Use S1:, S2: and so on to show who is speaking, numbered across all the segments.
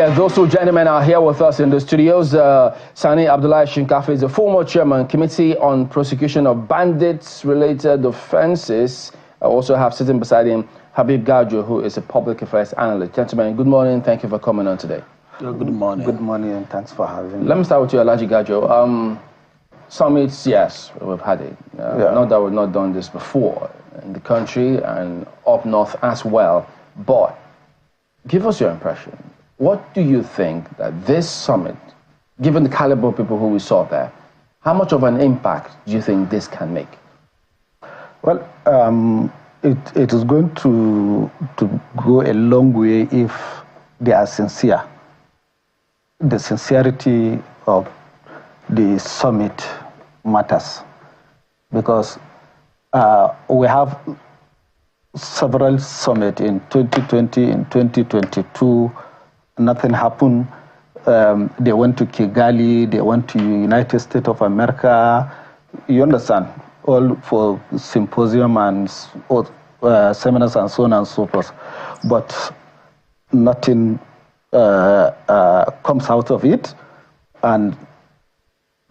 S1: Yes, those two gentlemen are here with us in the studios. Sani Abdullahi Shinkafi is the former chairman, Committee on Prosecution of Bandits-Related Offences. I also have sitting beside him Habib Gajo, who is a public affairs analyst. Gentlemen, good morning. Thank you for coming on today.
S2: Good morning.
S3: Good morning, and thanks for having me.
S1: Let me start with you, Alhaji Gajo. Summits, yes, we've had it. Not that we've not done this before in the country and up north as well. But give us your impression. What do you think that this summit, given the caliber of people who we saw there, how much of an impact do you think this can make?
S3: Well, it is going to go a long way if they are sincere. The sincerity of the summit matters, because we have several summits in 2020, in 2022. Nothing happened. They went to Kigali, they went to United States of America. You understand? All for symposium and seminars and so on and so forth. But nothing comes out of it. And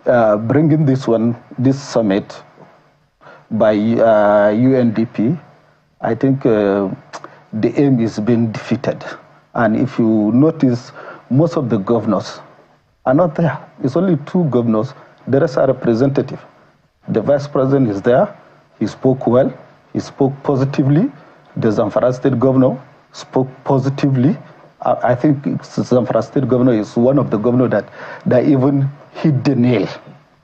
S3: bringing this summit by UNDP, I think the aim is being defeated. And if you notice, most of the governors are not there. It's only 2 governors. The rest are representative. The vice president is there. He spoke well. He spoke positively. The Zamfara state governor spoke positively. I think Zamfara state governor is one of the governors that even hit the nail.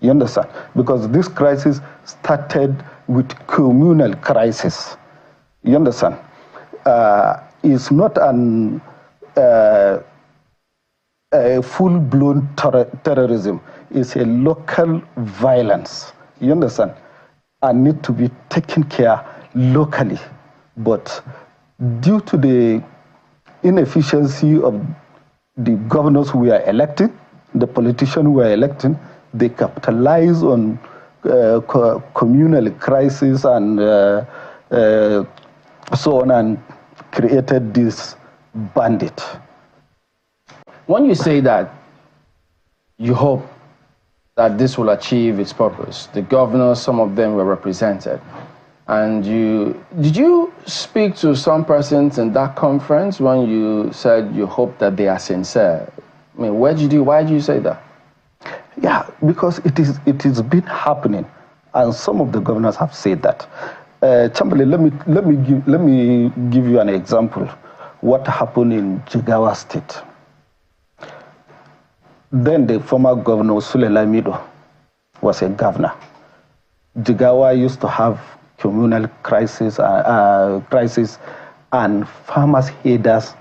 S3: You understand? Because this crisis started with communal crisis. You understand? It's not a full-blown terrorism. It's a local violence. You understand? And need to be taken care locally. But due to the inefficiency of the governors who are elected, the politicians who are elected, they capitalize on communal crisis and so on, and created this bandit.
S1: When you say that you hope that this will achieve its purpose, the governors, some of them were represented, and did you speak to some persons in that conference when you said you hope that they are sincere? I mean, why did you say that?
S3: Yeah, because it is been happening, and some of the governors have said that. Chamberlain, let me give you an example. What happened in Jigawa State? Then the former governor Sule Lamido was a governor. Jigawa used to have communal crisis and farmers' headers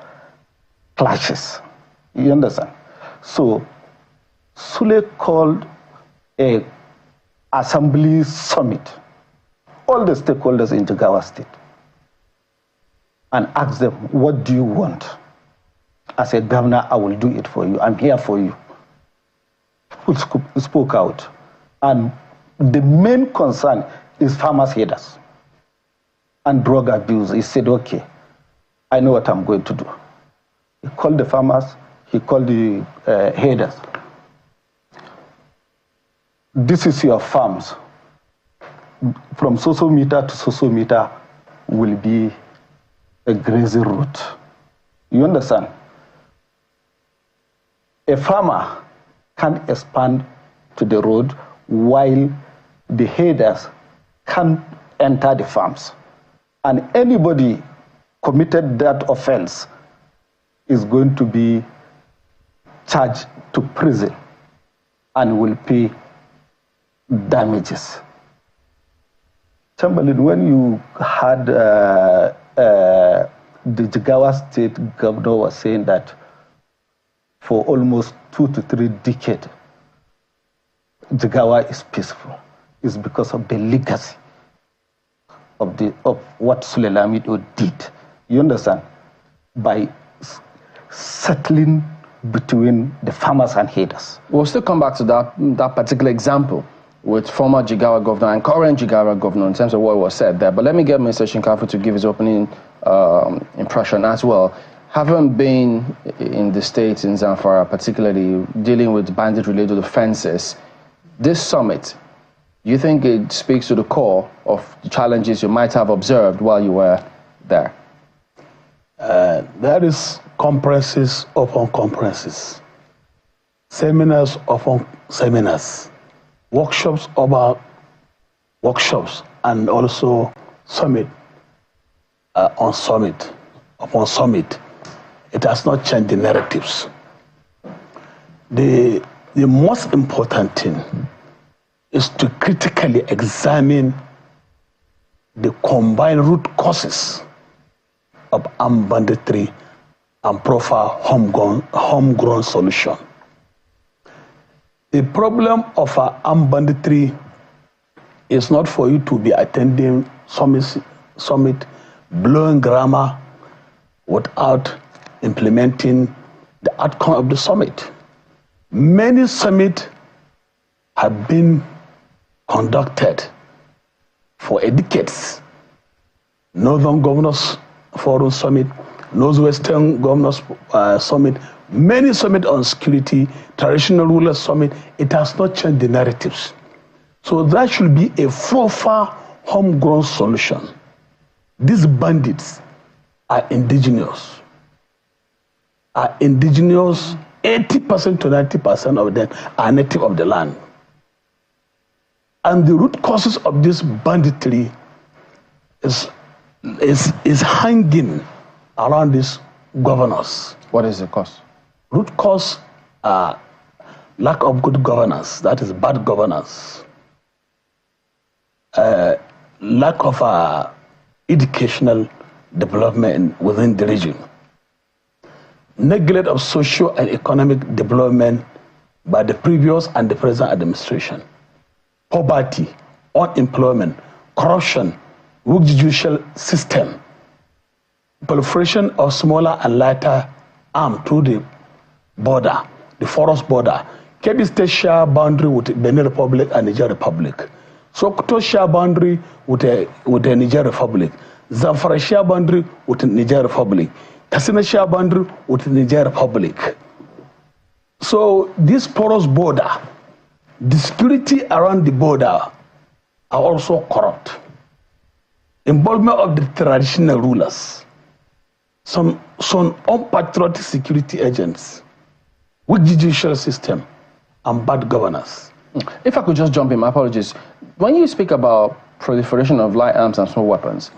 S3: clashes. You understand? So Sule called a assembly summit, all the stakeholders in Jigawa State, and asked them, what do you want? As a governor, I will do it for you. I'm here for you. Who spoke out? And the main concern is farmers' headers and drug abuse. He said, okay, I know what I'm going to do. He called the farmers, he called the headers. This is your farms. From so meter to so meter will be a grazing route. You understand? A farmer can't expand to the road while the headers can't enter the farms. And anybody committed that offense is going to be charged to prison and will pay damages. Chamberlain, when you had the Jigawa State governor was saying that for almost 2 to 3 decades, Jigawa is peaceful, it's because of the legacy of what Sule Lamido did. You understand? By settling between the farmers and headers.
S1: We'll still come back to that particular example with former Jigawa governor and current Jigawa governor in terms of what was said there. But let me get Mr. Shinkafi to give his opening impression as well. Haven't been in the States, in Zamfara, particularly dealing with bandit-related offenses. This summit, do you think it speaks to the core of the challenges you might have observed while you were there?
S2: There is conferences upon conferences, seminars upon seminars, workshops about workshops, and also summit on summit upon summit. It has not changed the narratives. The most important thing is to critically examine the combined root causes of armed banditry and proffer homegrown solution. The problem of armed banditry is not for you to be attending summit blowing grammar without implementing the outcome of the summit. Many summits have been conducted for decades. Northern Governors Forum Summit, Northwestern Governors Summit, many summits on security, traditional rulers summit. It has not changed the narratives. So that should be a proper homegrown solution. These bandits are indigenous. 80% to 90% of them are native of the land. And the root causes of this banditry is hanging around these governors.
S1: What is the cause?
S2: Root cause are lack of good governance, that is bad governance. Lack of educational development within the region. Neglect of social and economic development by the previous and the present administration. Poverty, unemployment, corruption, weak judicial system, proliferation of smaller and lighter arms through the border, the forest border. Kebbi State share boundary with Benin Republic and Niger Republic. Sokoto share boundary with the Niger Republic. Zamfara share boundary with the Niger Republic. Katsina share boundary with the Niger Republic. So this porous border, the security around the border are also corrupt. Involvement of the traditional rulers, some unpatriotic security agents, weak judicial system, and bad governance.
S1: If I could just jump in, my apologies. When you speak about proliferation of light arms and small weapons,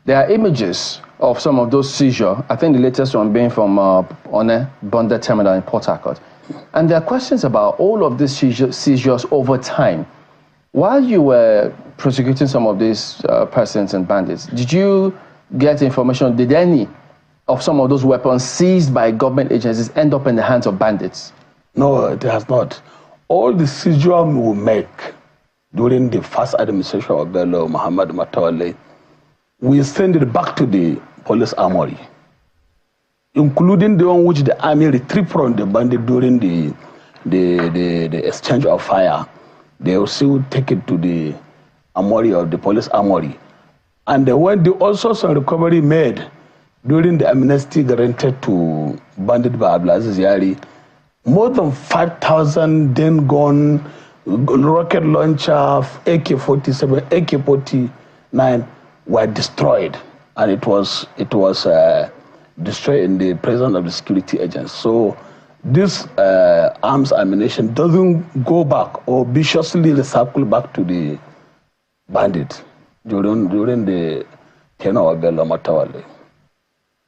S1: there are images of some of those seizures. I think the latest one being from One Bonded Terminal in Port Harcourt. And there are questions about all of these seizures over time. While you were prosecuting some of these persons and bandits, did you get information, did any of some of those weapons seized by government agencies end up in the hands of bandits?
S2: No, it has not. All the seizure we make during the first administration of Bello Muhammad Mattawalle, we send it back to the police armory, including the one which the army retrieved from the bandit during the exchange of fire. They also take it to the armory of the police armory. And when they also some recovery made during the amnesty granted to bandit by Abdulaziz Yari, more than 5,000 then gone rocket launcher, AK-47, AK-49 were destroyed, and it was destroyed in the presence of the security agents. So this arms ammunition doesn't go back or viciously recycle back to the bandit during the tenure of Bello Mattawalle.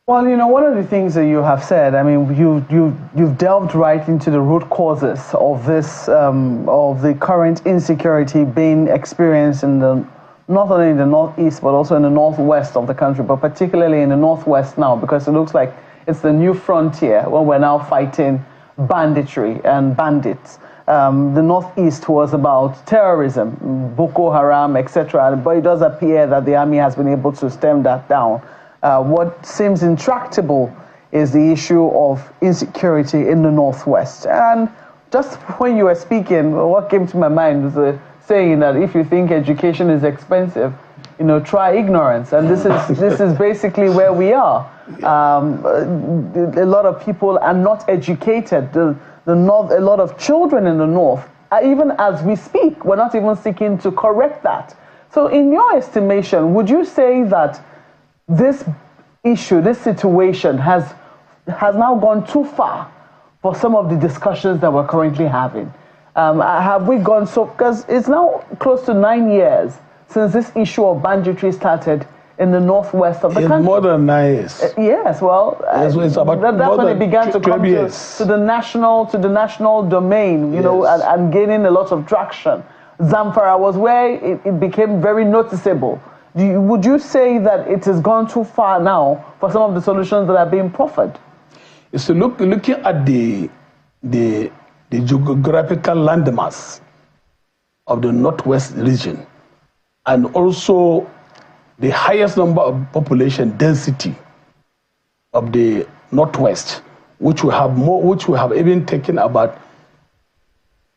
S4: Well, you know, one of the things that you have said, I mean, you've delved right into the root causes of this, of the current insecurity being experienced in not only in the northeast, but also in the northwest of the country, but particularly in the northwest now, because it looks like it's the new frontier when we're now fighting banditry and bandits. The northeast was about terrorism, Boko Haram, etc., but it does appear that the army has been able to stem that down. What seems intractable is the issue of insecurity in the northwest. And just when you were speaking, what came to my mind was the saying that if you think education is expensive, try ignorance, and this is basically where we are. A lot of people are not educated. A lot of children in the north, even as we speak, we're not even seeking to correct that. So in your estimation, would you say that this issue, this situation has now gone too far for some of the discussions that we're currently having? Have we gone so, because it's now close to 9 years since this issue of banditry started in the northwest of the country.
S2: More than 9 years.
S4: Yes, well,
S2: it's about
S4: that's when it began to come to the national domain, and gaining a lot of traction. Zamfara was where it became very noticeable. Would you say that it has gone too far now for some of the solutions that are being proffered?
S2: So looking at the geographical landmass of the northwest region, and also the highest number of population density of the northwest, which we have even taken about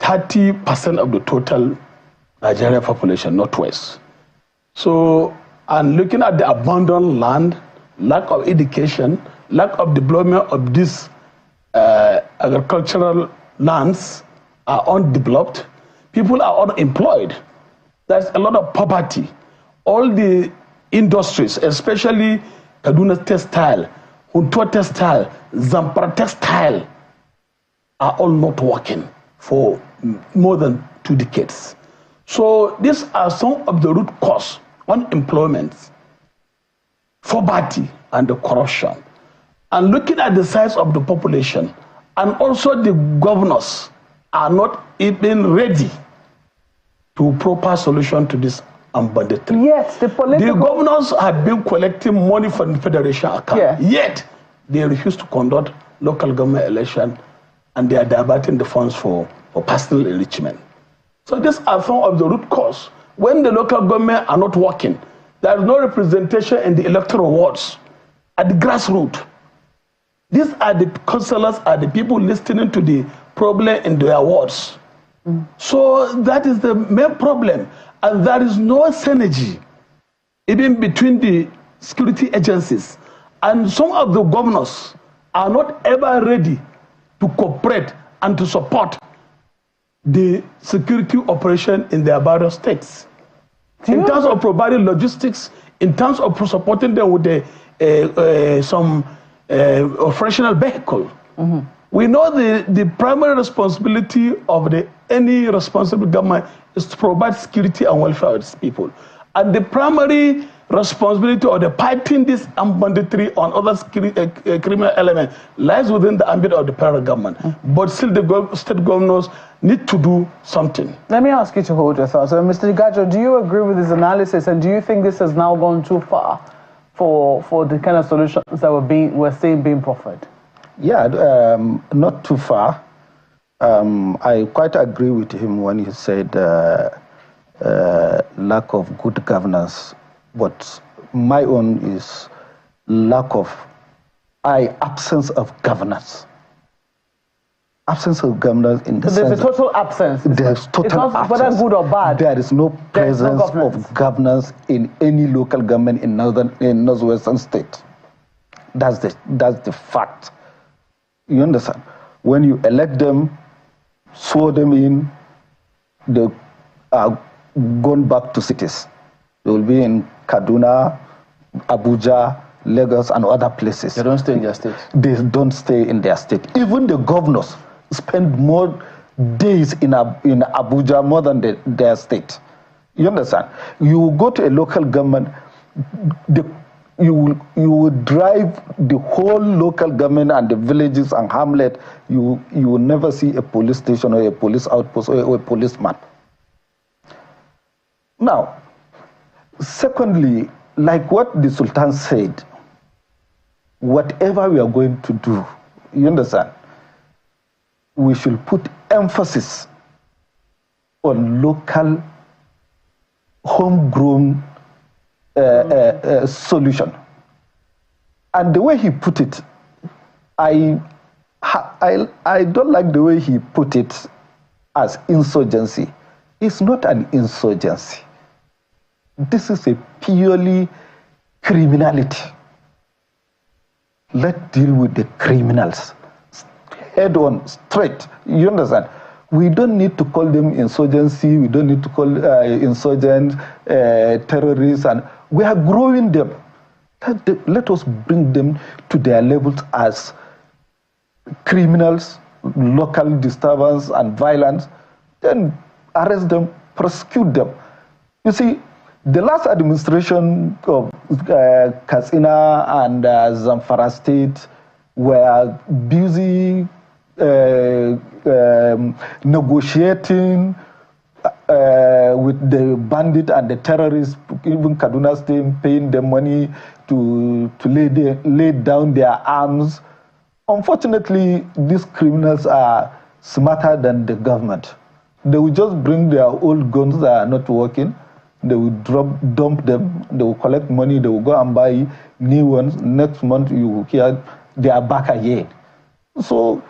S2: 30% of the total Nigerian population, northwest. So, and looking at the abandoned land, lack of education, lack of development of these agricultural lands are undeveloped, people are unemployed. There's a lot of poverty. All the industries, especially Kaduna textile, Huntua textile, Zamfara textile, are all not working for more than 2 decades. So these are some of the root cause: unemployment, poverty, and the corruption. And looking at the size of the population, and also the governors are not even ready to proper solution to this banditry.
S4: Yes, the
S2: governors have been collecting money from the federation account, yet they refuse to conduct local government election, and they are diverting the funds for personal enrichment. So these are some of the root cause. When the local government are not working, there is no representation in the electoral wards at the grassroots. These are the councillors, are the people listening to the problem in their wards. So that is the main problem. And there is no synergy even between the security agencies. And some of the governors are not ever ready to cooperate and to support the security operation in their various states. In terms of providing logistics, in terms of supporting them with some operational vehicle. We know the primary responsibility of any responsible government is to provide security and welfare of its people. And the primary responsibility of the fighting this banditry on other criminal elements lies within the ambit of the federal government. But still the state governors need to do something.
S4: Let me ask you to hold your thoughts. Mr. Gajo, do you agree with this analysis, and do you think this has now gone too far for the kind of solutions that we're seeing being proffered?
S3: Yeah, not too far. I quite agree with him when he said lack of good governance, but my own is absence of governance. Absence of governance in the sense.
S4: There's a total absence.
S3: There's total absence.
S4: Whether good or bad.
S3: There is no presence of governance in any local government in northwestern state. That's the fact. You understand? When you elect them, swear them in, they are gone back to cities. They will be in Kaduna, Abuja, Lagos, and other places.
S1: They don't stay in their state.
S3: They don't stay in their state. Even the governors spend more days in Abuja more than their state. You understand? You go to a local government, you will drive the whole local government and the villages and hamlet. You will never see a police station or a police outpost or a policeman. Now, secondly, like what the Sultan said, whatever we are going to do, you understand, we should put emphasis on local, homegrown solution. And the way he put it, I don't like the way he put it as insurgency. It's not an insurgency. This is a purely criminality. Let's deal with the criminals head on, straight. You understand? We don't need to call them insurgency. We don't need to call insurgents, terrorists, and we are growing them. Let us bring them to their levels as criminals, local disturbance and violence, then arrest them, prosecute them. You see, the last administration of Katsina and Zamfara State were busy negotiating with the bandit and the terrorists, even Kaduna State paying them money to lay down their arms. Unfortunately, these criminals are smarter than the government. They will just bring their old guns that are not working. They will dump them. They will collect money. They will go and buy new ones. Next month, you will hear they are back again. So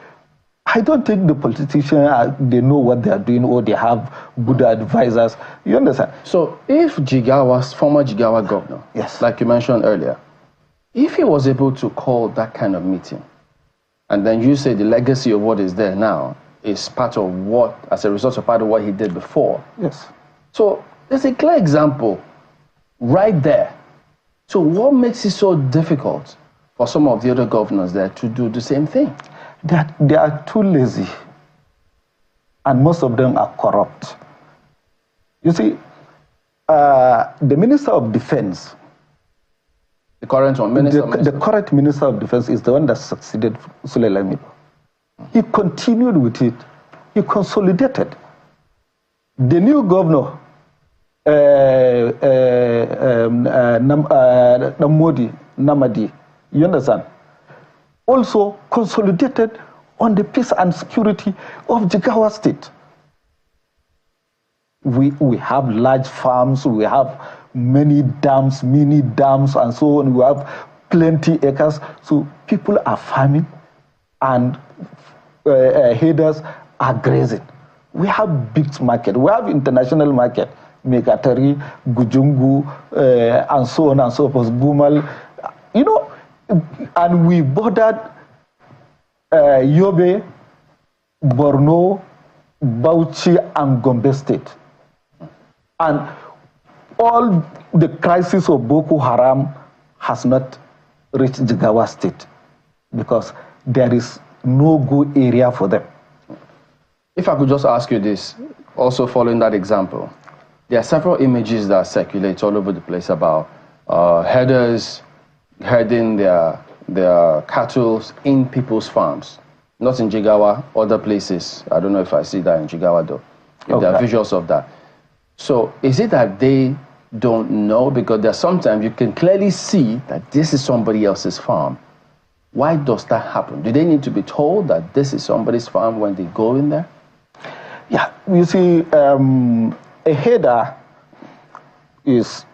S3: I don't think the politicians, they know what they are doing or they have good advisors. You understand?
S1: So if Jigawa's former Jigawa governor,
S3: yes,
S1: like you mentioned earlier, if he was able to call that kind of meeting, and then you say the legacy of what is there now is part of what, as a result of part of what he did before.
S3: Yes.
S1: So there's a clear example right there. So what makes it so difficult for some of the other governors there to do the same thing?
S3: They are too lazy, and most of them are corrupt. You see, the Minister of Defense,
S1: the current one,
S3: the current Minister of Defense is the one that succeeded Sule Lamido. He continued with it. He consolidated. The new governor, Namadi, you understand, also consolidated on the peace and security of Jigawa State. We have large farms, we have many dams, mini dams, and so on. We have plenty acres. So people are farming and headers are grazing. We have big market. We have international market, Megatari, Gujungu, and so on and so forth, Gumal. You know, and we bordered Yobe, Borno, Bauchi, and Gombe State. And all the crisis of Boko Haram has not reached Jigawa State because there is no good area for them.
S1: If I could just ask you this, also following that example, there are several images that circulate all over the place about herders herding their cattle in people's farms, not in Jigawa, other places. I don't know if I see that in Jigawa though. If there are visuals of that. So is it that they don't know? Because there's sometimes you can clearly see that this is somebody else's farm. Why does that happen? Do they need to be told that this is somebody's farm when they go in there?
S3: Yeah, you see, a herder is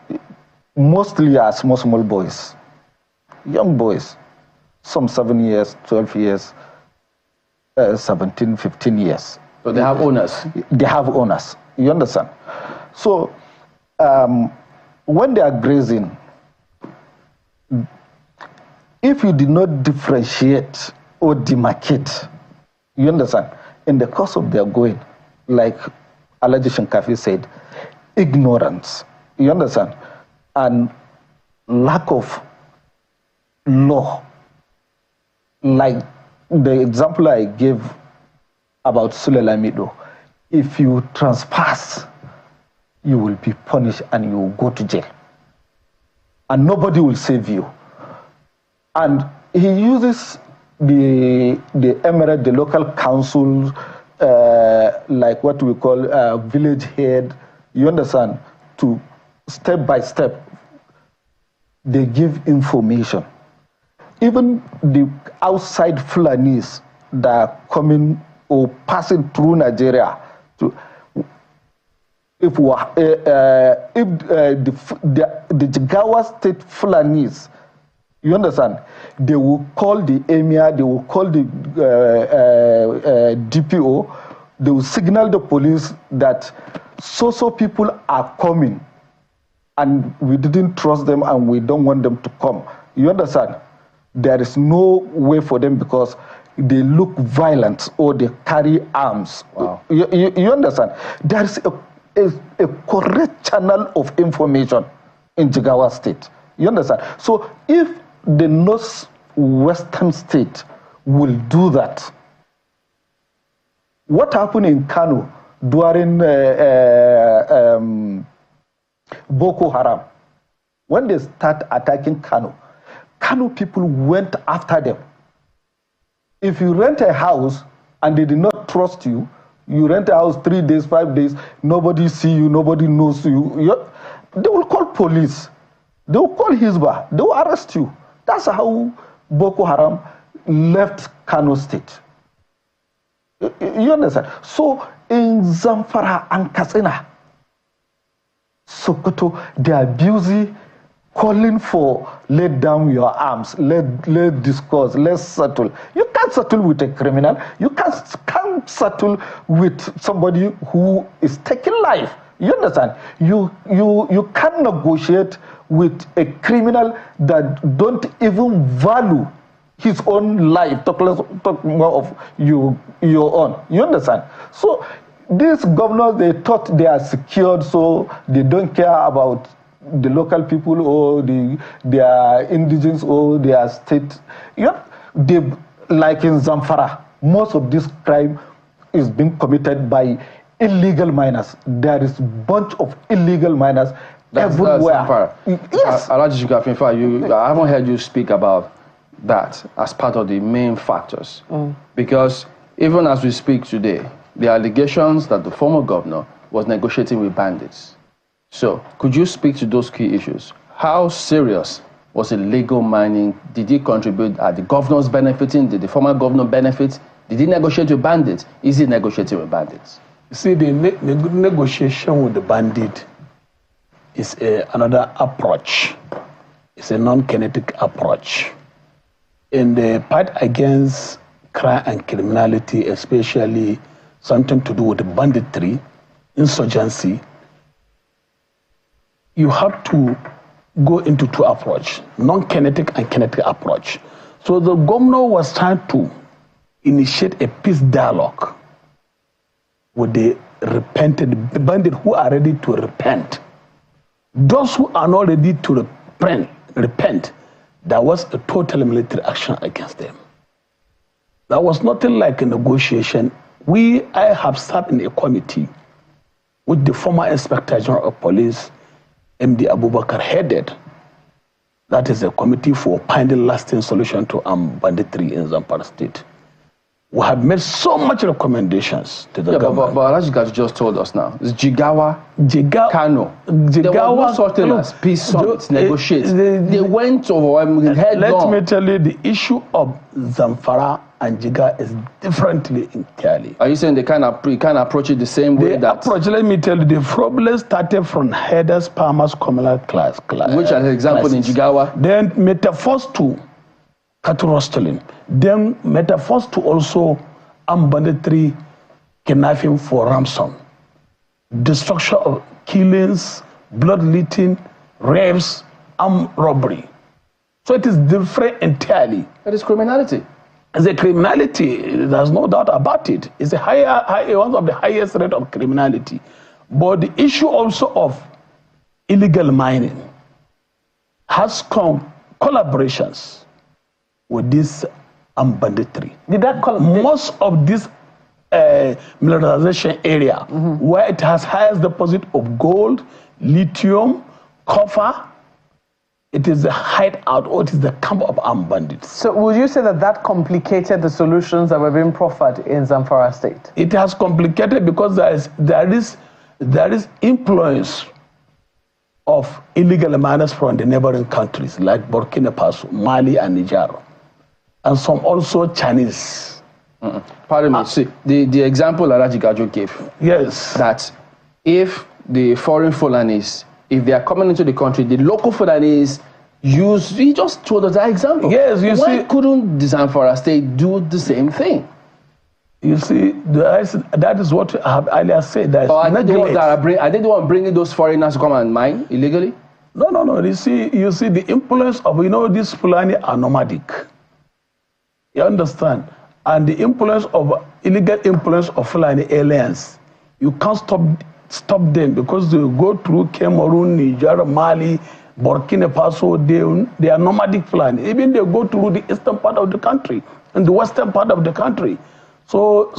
S3: mostly small boys, young boys, some 7 years, 12 years, 17, 15 years.
S1: So they have owners?
S3: They have owners, you understand? So when they are grazing, if you did not differentiate or demarcate, you understand, in the course of their going, like Alhaji Shinkafi said, ignorance, you understand, and lack of law. Like the example I gave about Sule Lamido, if you trespass, you will be punished and you will go to jail. And nobody will save you. And he uses the emirate, the local council, like what we call village head, you understand, to step by step, they give information. Even the outside Fulanis that are coming or passing through Nigeria, if the Jigawa State Fulanis, you understand, they will call the emir, they will call the DPO, they will signal the police that so people are coming and we didn't trust them and we don't want them to come. You understand? There is no way for them because they look violent or they carry arms.
S1: Wow.
S3: You understand? There is a correct channel of information in Jigawa State. You understand? So if the northwestern state will do that, what happened in Kano during Boko Haram, when they start attacking Kano, Kano people went after them. If you rent a house and they did not trust you, you rent a house 3 days, 5 days, nobody see you, nobody knows you, they will call police. They will call Hizbah. They will arrest you. That's how Boko Haram left Kano State. You understand? So in Zamfara and Katsina, Sokoto, they are busy calling for let down your arms, let discuss, let's settle. You can't settle with a criminal. You can't settle with somebody who is taking life. You understand? You can't negotiate with a criminal that don't even value his own life, talk more of your own. You understand? So these governors, they thought they are secured, so they don't care about the local people or their indigenous or their state. They, like in Zamfara, most of this crime is being committed by illegal miners. There is a bunch of illegal miners everywhere.
S1: Yes. I haven't heard you speak about that as part of the main factors. Because even as we speak today, the allegations that the former governor was negotiating with bandits. So could you speak to those key issues? How serious was illegal mining? Did it contribute? Are the governors benefiting? Did the former governor benefit? Did he negotiate with bandits? Is he negotiating with bandits?
S2: You see, the negotiation with the bandit is another approach. It's a non-kinetic approach. In the fight against crime and criminality, especially something to do with the banditry, insurgency, you have to go into two approaches, non-kinetic and kinetic approach. So the governor was trying to initiate a peace dialogue with the repented bandit who are ready to repent. Those who are not ready to repent, there was a total military action against them. There was nothing like a negotiation. I have sat in a committee with the former Inspector General of Police, MD Abubakar, headed. That is a committee for finding lasting solution to banditry in Zamfara State. We have made so much recommendations to the government.
S1: But Alhaji just told us now, it's Jigawa, Kano. There was no such thing as peace summits, negotiate. They went over head
S2: Let me tell you, the issue of Zamfara and Jigawa is differently entirely.
S1: Are you saying they can't approach it the same way?
S2: Let me tell you, the problem started from headers, farmers, communal class.
S1: Which, as an example, in Jigawa?
S2: Then metaphors to cattle rustling. Then metaphors to also banditry, kidnapping for ransom, destruction of killings, bloodletting, rapes, armed robbery. So it is different entirely.
S1: That is criminality.
S2: It's a criminality, there's no doubt about it. It's one of the highest rate of criminality. But the issue also of illegal mining has collaborations with this banditry. Most of this militarization area, where it has highest deposit of gold, lithium, copper, it is the hideout, or it is the camp of armed bandits.
S4: So would you say that complicated the solutions that were being proffered in Zamfara State?
S2: It has complicated because there is influence of illegal miners from the neighboring countries like Burkina Faso, Mali, and Niger, and some also Chinese.
S1: Pardon me. See, the example Alhaji Gajo gave.
S2: Yes.
S1: That if the foreign Fulanis, if they are coming into the country, the local Fulanis he just told us that example.
S2: Yes,
S1: Why couldn't the Zamfara State do the same thing?
S2: You see, that is what I have earlier said.
S1: Are they the one bringing those foreigners to come and mine illegally?
S2: No. You see the influence of, these Fulani are nomadic. You understand? And the influence of, illegal influence of Fulani aliens, you can't stop them because they go through Cameroon, Niger, Mali, Burkina Faso. They are nomadic Fulani. Even they go through the eastern part of the country and the western part of the country. So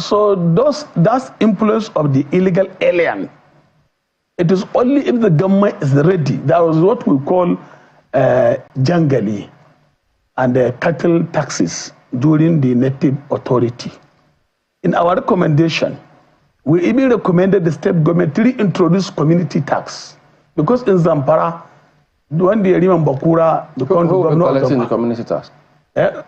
S2: that's influence of the illegal alien. It is only if the government is ready. That was what we call jangali and cattle taxes during the native authority. In our recommendation, we even recommended the state government to reintroduce community tax. Because in Zamfara, when the Yeriman Bakura, the
S1: who will be collecting the community tax?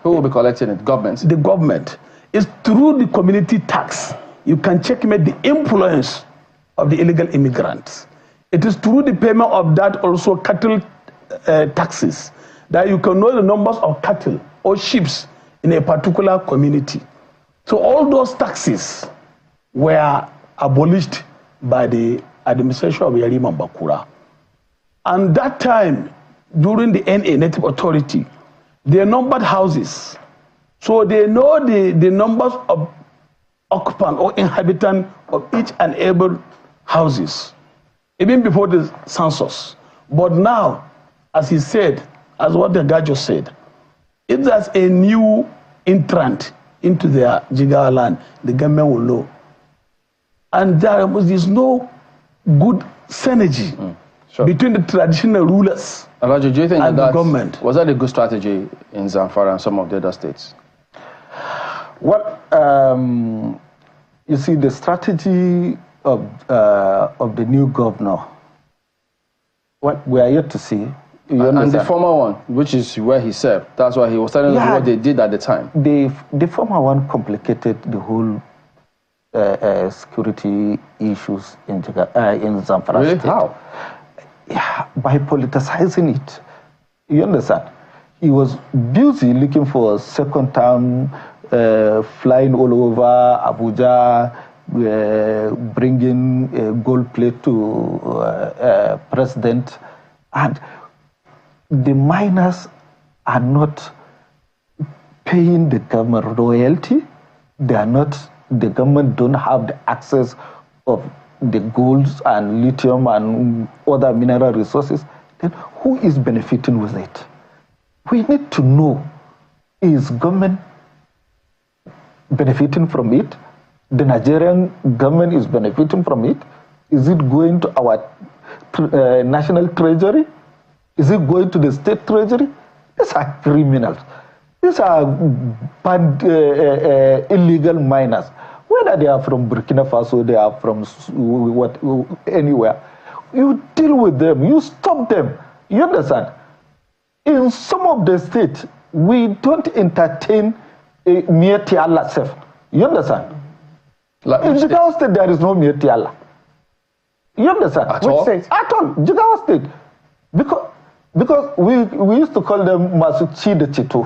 S1: Who will be collecting it? Government?
S2: The government. It's through the community tax. You can checkmate the influence of the illegal immigrants. It is through the payment of that also cattle taxes that you can know the numbers of cattle or sheep in a particular community. So all those taxes were abolished by the administration of Yeriman Bakura. And that time, during the NA Native Authority, they numbered houses. So they know the numbers of occupants or inhabitants of each and every houses, even before the census. But now, as he said, as what the guy just said, if there's a new entrant into their Jigawa land, the government will know. And there is no good synergy between the traditional rulers
S1: Elijah, do you think
S2: and
S1: that
S2: the government.
S1: Was that a good strategy in Zamfara and some of the other states?
S3: Well, you see, the strategy of the new governor, what we are yet to see.
S1: And the former one, which is where he served, that's why he was telling us what they did at the time.
S3: The former one complicated the whole security issues in Zamfara
S1: Really?
S3: state.
S1: How?
S3: Yeah, by politicizing it. You understand? He was busy looking for a second term, flying all over Abuja, bringing a gold plate to president. And the miners are not paying the government royalty. They are not, the government don't have the access of the golds and lithium and other mineral resources. Then who is benefiting with it? We need to know, is government benefiting from it? The Nigerian government is benefiting from it? Is it going to our national treasury? Is it going to the state treasury? These are criminals. These are bad, illegal miners. Whether they are from Burkina Faso, they are from anywhere. You deal with them, you stop them. You understand? In some of the states, we don't entertain Mieti Allah self. You understand?
S1: Like
S3: in Jigawa State, there is no Mieti Allah. You understand?
S1: At all?
S3: At all. Jigawa State. Because we used to call them Masuchi de Chito.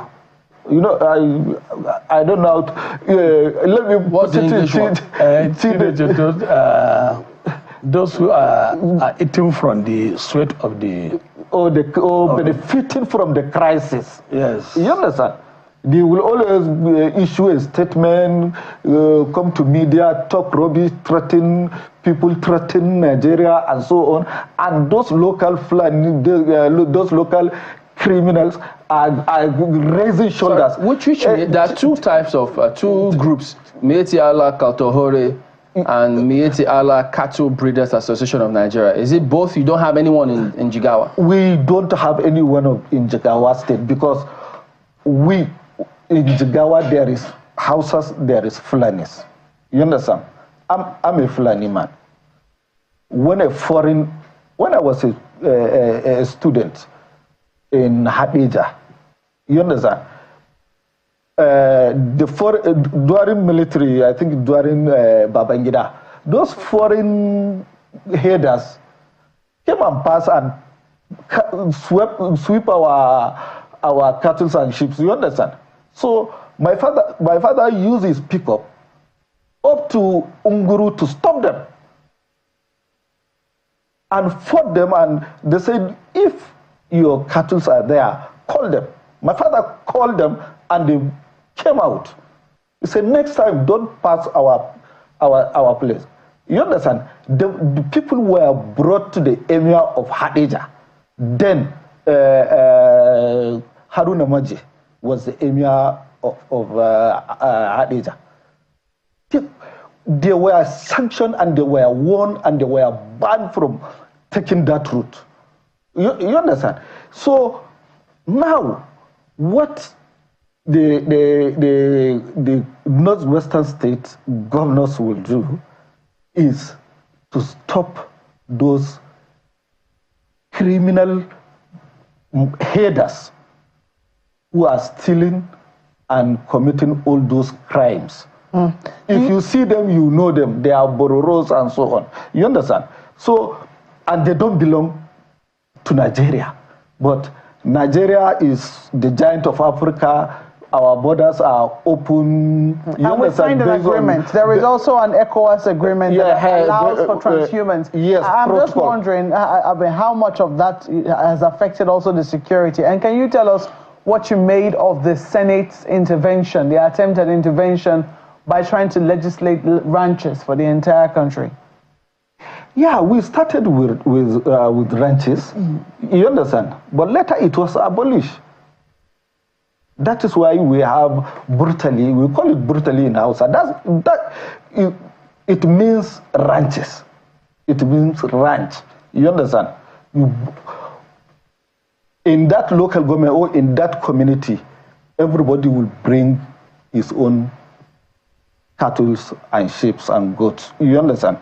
S3: You know, I don't know. Let me
S1: what's the English one?
S2: Those who are eating from the sweat of the...
S3: benefiting from the crisis.
S2: Yes.
S3: You understand? They will always issue a statement, come to media, talk rubbish, threaten people, threaten Nigeria, and so on. And those local criminals are raising shoulders.
S1: Sorry, there are two types of, two groups, Mieti Allah Kaltohore and Mieti Allah Cattle Breeders Association of Nigeria. Is it both? You don't have anyone in Jigawa?
S3: We don't have anyone in Jigawa State because in Jigawa there is Hausas, there is Fulanis. You understand? I'm a Fulani man. When I was a student in Hadija, you understand? During military, I think during Babangida, those foreign headers came and passed and sweep our cattle and sheep. You understand? So my father used his pickup up to Unguru to stop them. and fought them, and they said, if your cattle are there, call them. My father called them, and they came out. He said, next time, don't pass our place. You understand? The people were brought to the emir of Hadija. Then Haruna Maji was the emir of Hadija. They were sanctioned, and they were warned, and they were banned from taking that route. You understand? So now, what the northwestern state governors will do is to stop those criminal headers who are stealing and committing all those crimes. If you see them, you know them. They are bororos and so on. You understand? So, and they don't belong to Nigeria. But Nigeria is the giant of Africa. Our borders are open.
S4: And we signed an agreement. There is also an ECOWAS agreement that allows for transhumance.
S3: Yes,
S4: I'm just wondering how much of that has affected also the security. And can you tell us what you made of the Senate's intervention, the attempted intervention by trying to legislate ranches for the entire country?
S3: Yeah, we started with ranches, you understand? But later it was abolished. That is why we have brutally, we call it brutally in Hausa. It means ranches. It means ranch. You understand? In that local government or in that community, everybody will bring his own cattle and sheep and goats. You understand?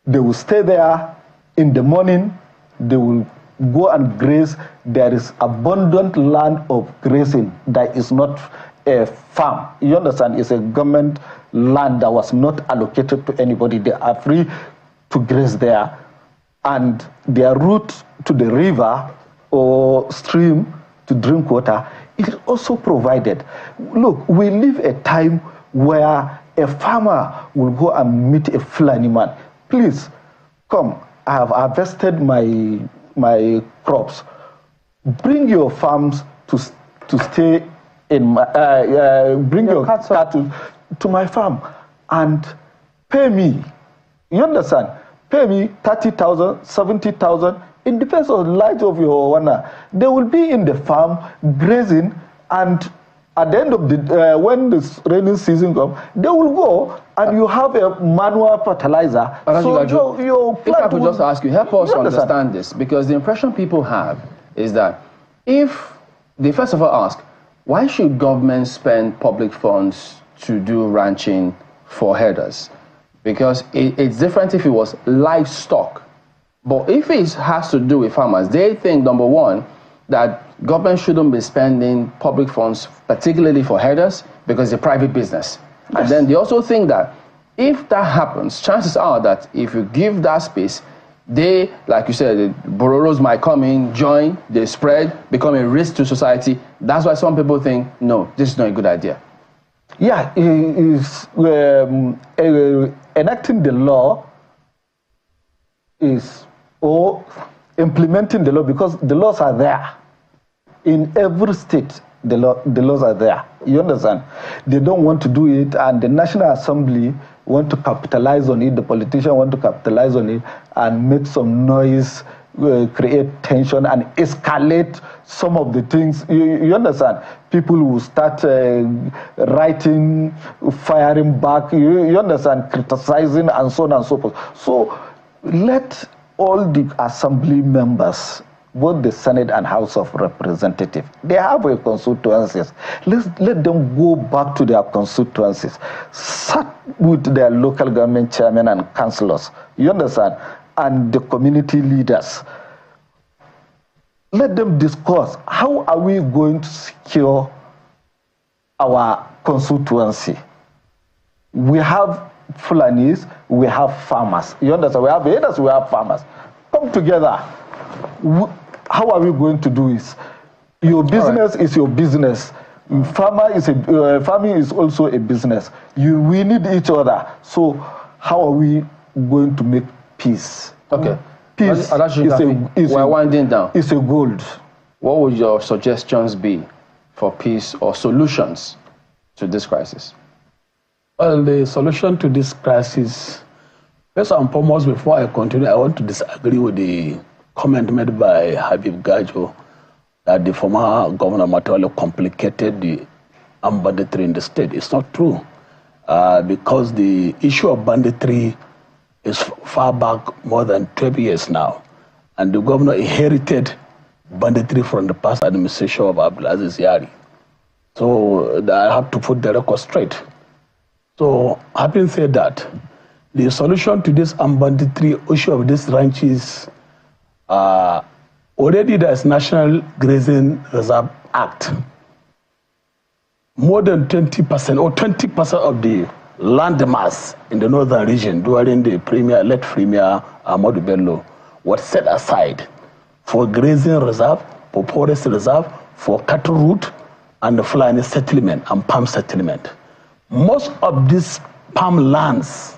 S3: They will stay there in the morning. They will go and graze. There is abundant land of grazing that is not a farm. You understand? It's a government land that was not allocated to anybody. They are free to graze there. And their route to the river or stream to drink water is also provided. Look, we live a time where a farmer will go and meet a Fulani man. Please, come, I have harvested my crops. Bring your farms to stay in my, bring your cattle to my farm and pay me. You understand? Pay me 30,000, 70,000. It depends on the life of your owner. They will be in the farm grazing, and at the end of the when the rainy season comes, they will go and you have a manual fertilizer. So your
S1: if I could just ask you, help us understand this, because the impression people have is that if they first of all ask, why should government spend public funds to do ranching for herders? Because it's different if it was livestock. But if it has to do with farmers, they think, number one, that government shouldn't be spending public funds, particularly for herders, because it's a private business. Yes. And then they also think that if that happens, chances are that if you give that space, they, like you said, the bororos might come in, join, they spread, become a risk to society. That's why some people think, no, this is not a good idea.
S3: Yeah, enacting the law is, or implementing the law, because the laws are there. In every state, the laws are there. You understand? They don't want to do it, and the National Assembly want to capitalize on it, the politicians want to capitalize on it and make some noise, create tension and escalate some of the things. You understand? People will start writing, firing back, you understand, criticizing and so on and so forth. So let all the assembly members, both the Senate and House of Representatives, they have a constituencies. Let them go back to their constituencies, sit with their local government chairmen and councillors, you understand, and the community leaders. Let them discuss, how are we going to secure our constituency? We have Fulanis, we have farmers. You understand? We have herders, we have farmers. Come together. How are we going to do this? Your business is your business. Farming is also a business. We need each other. So how are we going to make peace
S1: Okay.
S3: Peace
S1: we're winding down.
S3: It's a gold.
S1: What would your suggestions be for peace or solutions to this crisis?
S2: Well, the solution to this crisis, first and foremost, before I continue, I want to disagree with the comment made by Habib Gajo that the former Governor Mattawalle complicated the armed banditry in the state. It's not true, because the issue of banditry is far back more than 12 years now, and the governor inherited banditry from the past administration of Abdulaziz Yari. So I have to put the record straight. So having said that, the solution to this armed banditry issue of these ranches, already there's National Grazing Reserve Act. More than 20% or 20% of the land mass in the northern region during the late Premier Ahmadu Bello was set aside for grazing reserve, for forest reserve, for cattle route, and the Fulani settlement and palm settlement. Most of these palm lands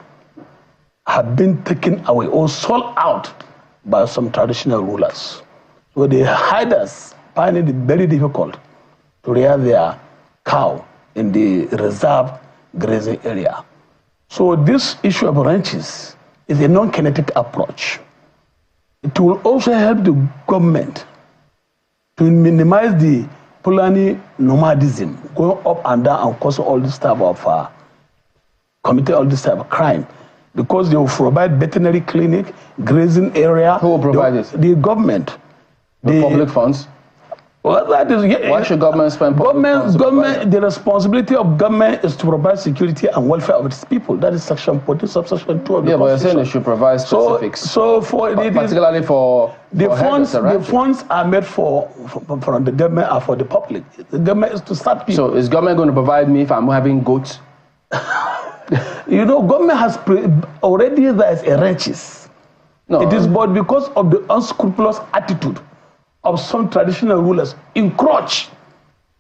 S2: have been taken away or sold out by some traditional rulers. So the herders find it very difficult to rear their cow in the reserve grazing area. So this issue of ranches is a non-kinetic approach. It will also help the government to minimize the Fulani nomadism, going up and down and causing all this type of, committing all this type of crime. Because they will provide veterinary clinic, grazing area.
S1: Who will provide this?
S2: The government.
S1: The public funds?
S2: Well, that is,
S1: why should government spend public funds?
S2: The responsibility of government is to provide security and welfare of its people. That is section 14, subsection 2 of the Constitution.
S1: Yeah, but you're saying they should provide specifics.
S2: So for
S1: particularly for
S2: the funds are made from the government are for the public. The government is to start people.
S1: So is government going to provide me if I'm having goats?
S2: You know, government has already there's a ranches. No, it is but because of the unscrupulous attitude of some traditional rulers encroach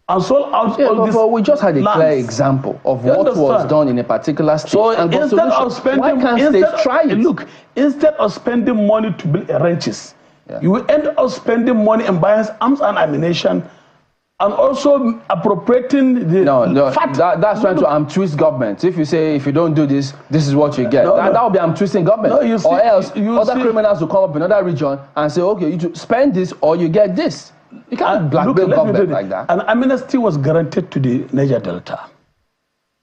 S2: and sold out all this.
S1: But we just had a clear example of what was done in a particular state.
S2: So instead of spending,
S1: why can't they try it?
S2: Look, instead of spending money to build ranches, you will end up spending money and buying arms and ammunition, and also appropriating the
S1: that's trying to twist government. If you say if you don't do this, this is what you get. That would be twisting government.
S2: No, you see,
S1: or else other criminals will come up in another region and say, okay, you spend this or you get this. You can't blackmail government like that.
S2: An amnesty was granted to the Niger Delta,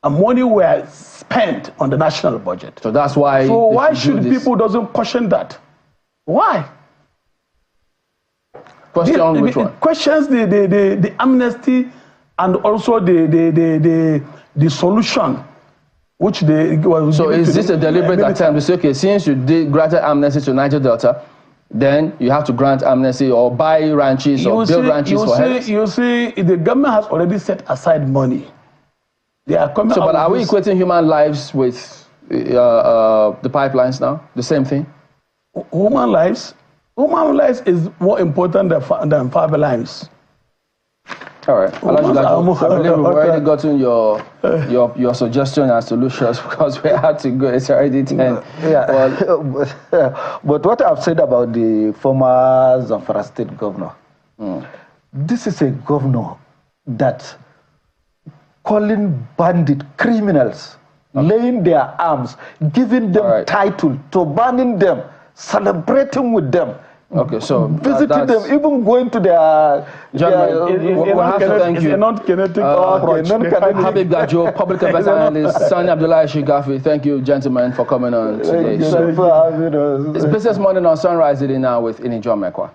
S2: and money were spent on the national budget.
S1: So that's why.
S2: So why should people doesn't question that? Why?
S1: Question which one?
S2: Questions the amnesty and also the solution which they were.
S1: So is this a deliberate attempt to say, okay, since you did granted amnesty to Niger Delta, then you have to grant amnesty or buy ranches or build ranches for herders?
S2: You see, the government has already set aside money. They are coming.
S1: So, but are we equating human lives with the pipelines now? The same thing?
S2: Human lives? Human lives is more important than five lives.
S1: All right. I believe we've already gotten your suggestion and solutions because we had to go. It's already 10.
S3: Yeah. But what I've said about the former Zamfara state governor, this is a governor that calling bandit criminals, laying their arms, giving them title, turbaning them, celebrating with them.
S1: Okay, so
S3: visiting them, even going to their.
S1: Gentlemen, we have to thank you.
S2: It's a non-kinetic approach.
S1: Habib Gajo, public affairs analyst, Sani Abdullah Shigafi. Thank you, gentlemen, for coming on today.
S3: Thank you for having us.
S1: It's Business Morning on Sunrise Today now with Ini John Mekwa.